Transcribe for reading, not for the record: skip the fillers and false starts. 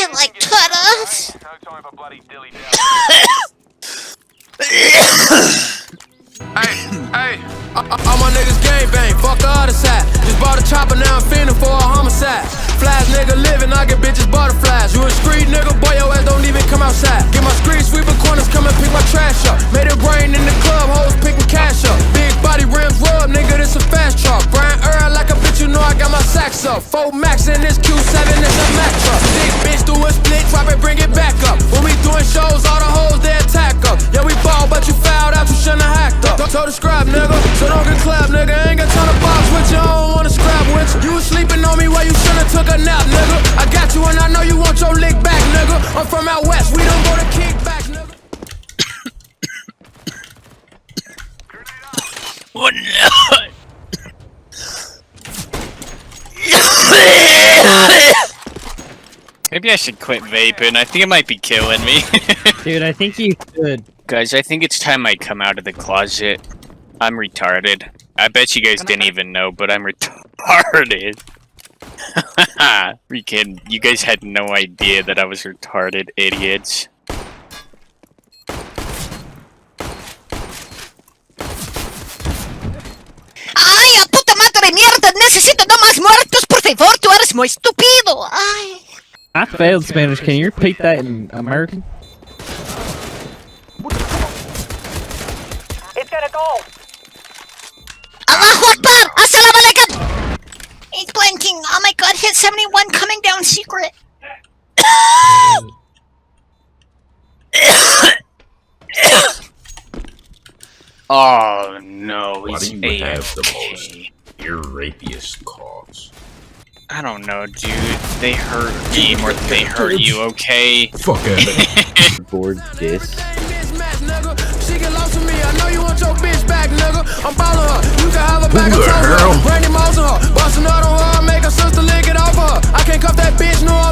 I like turtles. Hey, all my niggas gangbang, fuck the other side. Just bought a chopper, now I'm finna for a homicide. Flash nigga living, I get bitches butterflies. You a street nigga, boy, your ass don't even come outside. Get my street sweeper corners, come and pick my trash up. Made it rain in the club, hoes picking cash up. Big body rims rub, nigga, this a fast truck. Brian Earl like a bitch, you know I got my sacks up. 4 Max in this Q7, it's a Mac truck. Big bitch do a split, drop it, bring it back up. When we doing shows, all the hoes, they attack up. Yeah, we ball, but you fouled out, you shouldn't have hacked up. So describe, nigga, so don't get clapped, nigga. Ain't got time to box with you, I don't wanna scrap with you. You was sleeping on me while you should've took a nap, nigga. I got you and I know you want your lick back, nigga. I'm from out west, we don't go to kickback, nigga. What? Maybe I should quit vaping. I think it might be killing me. Dude, I think you should. Guys, I think it's time I come out of the closet. I'm retarded. I bet you guys didn't even know, but I'm retarded. Freaking, you guys had no idea that I was retarded, idiots. Ay, a puta madre mierda, necesito no más muertos, por favor, tú eres muy estúpido. Ay. I failed Spanish. Can you repeat that in American? It's gonna go. Allahu Akbar! Assalamu alaikum! He's blinking. Oh my god, hit 71 coming down secret. Oh no, Why he's do you have the AFK. most irrapious coughs? I don't know, dude. They hurt me more than they hurt you, okay? Fuck it. Board this. She get lost to me, I know you want your bitch back, nigga. I'm ballin' her, you can have a back Who of the hell? Brandy Moss on her, bustin' out on her, make her sister lick it off of her. I can't cuff that bitch, no